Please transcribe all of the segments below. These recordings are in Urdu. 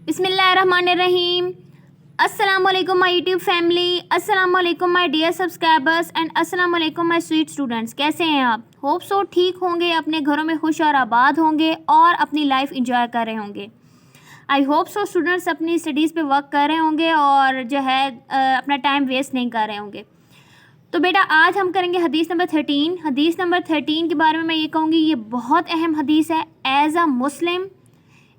بسم اللہ الرحمن الرحیم. السلام علیکم مائی یوٹیوب فیملی, السلام علیکم مائی ڈیئر سبسکرائبرس اینڈ السلام علیکم مائی سویٹ اسٹوڈنٹس. کیسے ہیں آپ؟ ہوپ سو ٹھیک ہوں گے, اپنے گھروں میں خوش اور آباد ہوں گے اور اپنی لائف انجوائے کر رہے ہوں گے. آئی ہوپ سو اسٹوڈنٹس اپنی اسٹڈیز پہ ورک کر رہے ہوں گے اور جو ہے اپنا ٹائم ویسٹ نہیں کر رہے ہوں گے. تو بیٹا آج ہم کریں گے حدیث نمبر 13. حدیث نمبر 13 کے بارے میں یہ کہوں گی یہ بہت اہم حدیث ہے. ایز اے مسلم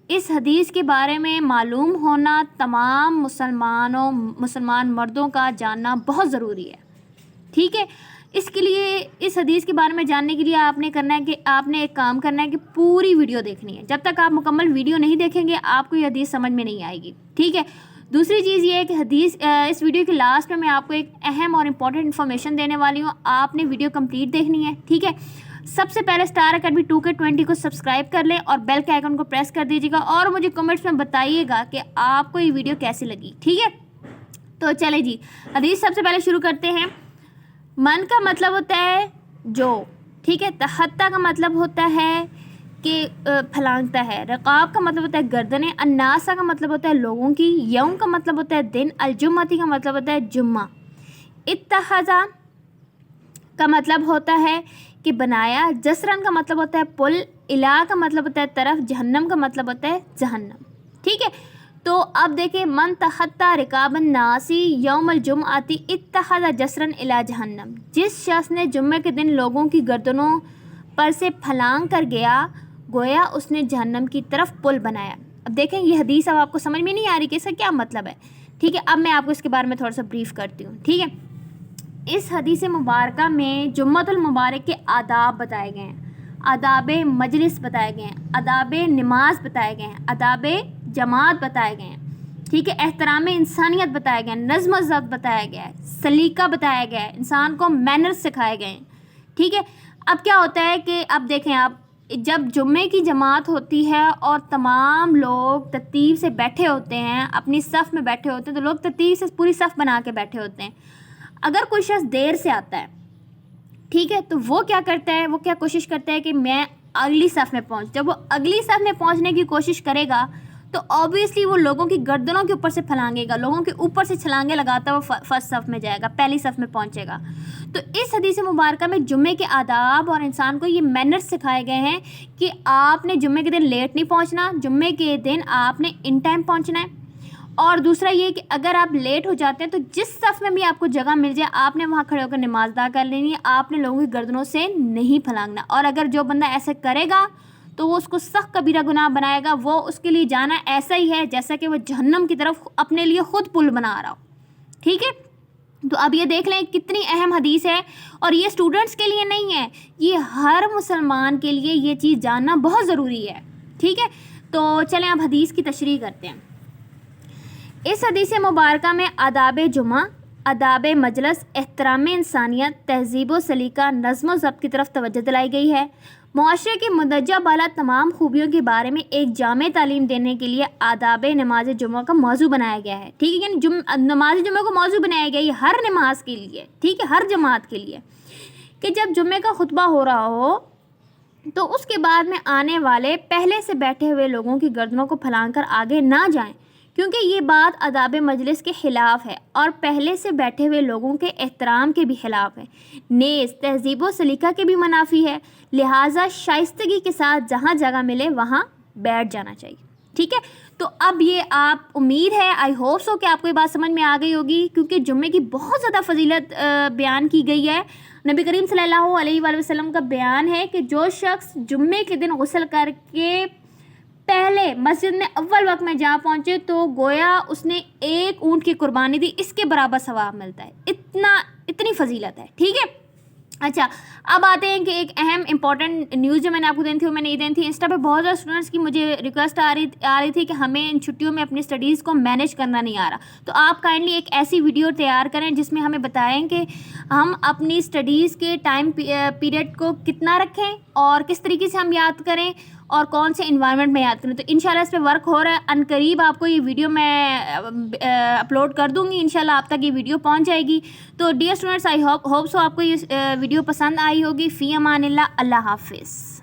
اس حدیث کے بارے میں معلوم ہونا تمام مسلمان مردوں کا جاننا بہت ضروری ہے. ٹھیک ہے, اس کے لیے اس حدیث کے بارے میں جاننے کے لیے آپ نے کرنا ہے کہ آپ نے ایک کام کرنا ہے کہ پوری ویڈیو دیکھنی ہے. جب تک آپ مکمل ویڈیو نہیں دیکھیں گے آپ کو یہ حدیث سمجھ میں نہیں آئے گی. ٹھیک ہے, دوسری چیز یہ ہے کہ حدیث اس ویڈیو کے لاسٹ میں آپ کو ایک اہم اور امپورٹنٹ انفارمیشن دینے والی ہوں. آپ نے ویڈیو کمپلیٹ دیکھنی ہے. ٹھیک ہے, سب سے پہلے اسٹار اکیڈمی 2K20 کو سبسکرائب کر لیں اور بیل کے آئیکن کو پریس کر دیجیے گا اور مجھے کمنٹس میں بتائیے گا کہ آپ کو یہ ویڈیو کیسی لگی. ٹھیک ہے, تو چلے جی حدیث سب سے پہلے شروع کرتے ہیں. من کا مطلب ہوتا ہے جو. ٹھیک ہے, تحتا کا مطلب ہوتا ہے کہ پھلانگتا ہے. رقاب کا مطلب ہوتا ہے گردنیں. الناسا کا مطلب ہوتا ہے لوگوں کی. یوم کا مطلب ہوتا ہے دن. الجمعتی کا مطلب ہوتا ہے جمعہ. اتخذا کا مطلب ہوتا ہے کہ بنایا. جسرن کا مطلب ہوتا ہے پل. الہ کا مطلب ہوتا ہے طرف. جہنم کا مطلب ہوتا ہے جہنم. ٹھیک ہے, تو اب دیکھیں من تحتا رکاب الناسی یوم الجمعاتی اتخذ جسرن الہ جہنم. جس شخص نے جمعے کے دن لوگوں کی گردنوں پر سے پھلانگ کر گیا گویا اس نے جہنم کی طرف پل بنایا. اب دیکھیں یہ حدیث اب آپ کو سمجھ میں نہیں آ رہی کہ اس کا کیا مطلب ہے. ٹھیک ہے, اب میں آپ کو اس کے بارے میں تھوڑا سا بریف کرتی ہوں. ٹھیک ہے, اس حدیث مبارکہ میں جمعۃ المبارک کے آداب بتائے گئے ہیں. آداب مجلس بتائے گئے ہیں. آداب نماز بتائے گئے ہیں. آداب جماعت بتائے گئے ہیں. ٹھیک ہے, احترام انسانیت بتائے گئے ہیں. نظم و ضبط بتایا گیا ہے. سلیقہ بتایا گیا ہے. انسان کو مینرز سکھائے گئے ہیں. ٹھیک ہے, اب کیا ہوتا ہے کہ اب دیکھیں آپ جب جمعے کی جماعت ہوتی ہے اور تمام لوگ ترتیب سے بیٹھے ہوتے ہیں, اپنی صف میں بیٹھے ہوتے ہیں, تو لوگ ترتیب سے پوری صف بنا کے بیٹھے ہوتے ہیں. اگر کوئی شخص دیر سے آتا ہے, ٹھیک ہے, تو وہ کیا کرتا ہے, وہ کیا کوشش کرتا ہے کہ میں اگلی صف میں پہنچ. جب وہ اگلی صف میں پہنچنے کی کوشش کرے گا تو اوبیسلی وہ لوگوں کی گردنوں کے اوپر سے پھلانگے گا, لوگوں کے اوپر سے چھلانگے لگاتا وہ فرسٹ صف میں جائے گا, پہلی صف میں پہنچے گا. تو اس حدیث مبارکہ میں جمعے کے آداب اور انسان کو یہ مینرز سکھائے گئے ہیں کہ آپ نے جمعے کے دن لیٹ نہیں پہنچنا, جمعے کے دن آپ نے ان ٹائم پہنچنا ہے. اور دوسرا یہ کہ اگر آپ لیٹ ہو جاتے ہیں تو جس صف میں بھی آپ کو جگہ مل جائے آپ نے وہاں کھڑے ہو کر نماز ادا کر لینی ہے. آپ نے لوگوں کی گردنوں سے نہیں پھلانگنا. اور اگر جو بندہ ایسے کرے گا تو وہ اس کو سخت کبیرہ گناہ بنائے گا. وہ اس کے لیے جانا ایسا ہی ہے جیسا کہ وہ جہنم کی طرف اپنے لیے خود پل بنا رہا ہو. ٹھیک ہے, تو اب یہ دیکھ لیں کتنی اہم حدیث ہے. اور یہ اسٹوڈنٹس کے لیے نہیں ہے, یہ ہر مسلمان کے لیے یہ چیز جاننا بہت ضروری ہے. ٹھیک ہے, تو چلیں اب حدیث کی تشریح کرتے ہیں. اس حدیث مبارکہ میں آداب جمعہ, آداب مجلس, احترام انسانیت, تہذیب و سلیقہ, نظم و ضبط کی طرف توجہ دلائی گئی ہے. معاشرے کے مندرجہ بالا تمام خوبیوں کے بارے میں ایک جامع تعلیم دینے کے لیے آداب نماز جمعہ کا موضوع بنایا گیا ہے. ٹھیک ہے, یعنی نماز جمعہ کو موضوع بنایا گیا ہے ہر نماز کے لیے. ٹھیک ہے, ہر جماعت کے لیے, کہ جب جمعے کا خطبہ ہو رہا ہو تو اس کے بعد میں آنے والے پہلے سے بیٹھے ہوئے لوگوں کی گردنوں کو پھلانگ کر آگے نہ جائیں, کیونکہ یہ بات آداب مجلس کے خلاف ہے اور پہلے سے بیٹھے ہوئے لوگوں کے احترام کے بھی خلاف ہے. نیز تہذیب و سلیقہ کے بھی منافی ہے. لہٰذا شائستگی کے ساتھ جہاں جگہ ملے وہاں بیٹھ جانا چاہیے. ٹھیک ہے, تو اب یہ آپ امید ہے آئی ہوپ سو کہ آپ کو یہ بات سمجھ میں آ گئی ہوگی, کیونکہ جمعے کی بہت زیادہ فضیلت بیان کی گئی ہے. نبی کریم صلی اللہ علیہ وآلہ وسلم کا بیان ہے کہ جو شخص جمعے کے دن غسل کر کے پہلے مسجد میں اول وقت میں جا پہنچے تو گویا اس نے ایک اونٹ کی قربانی دی, اس کے برابر ثواب ملتا ہے. اتنی فضیلت ہے. ٹھیک ہے, اچھا اب آتے ہیں کہ ایک اہم امپورٹنٹ نیوز جو میں نے آپ کو دینی تھی وہ میں نہیں دینی تھی. انسٹا پہ بہت زیادہ اسٹوڈنٹس کی مجھے ریکویسٹ آ رہی تھی کہ ہمیں ان چھٹیوں میں اپنی اسٹڈیز کو مینیج کرنا نہیں آ رہا. تو آپ کائنڈلی ایک ایسی ویڈیو تیار کریں جس میں ہمیں بتائیں کہ ہم اپنی اسٹڈیز کے ٹائم پیریڈ کو کتنا رکھیں اور کس طریقے سے ہم یاد کریں اور کون سے انوائرمنٹ میں یاد کریں. تو انشاءاللہ اس پہ ورک ہو رہا ہے. ان قریب آپ کو یہ ویڈیو میں اپلوڈ کر دوں گی. انشاءاللہ آپ تک یہ ویڈیو پہنچ جائے گی. تو dear students I hope so آپ کو یہ ویڈیو پسند آئی ہوگی. فی امان اللہ, اللہ حافظ.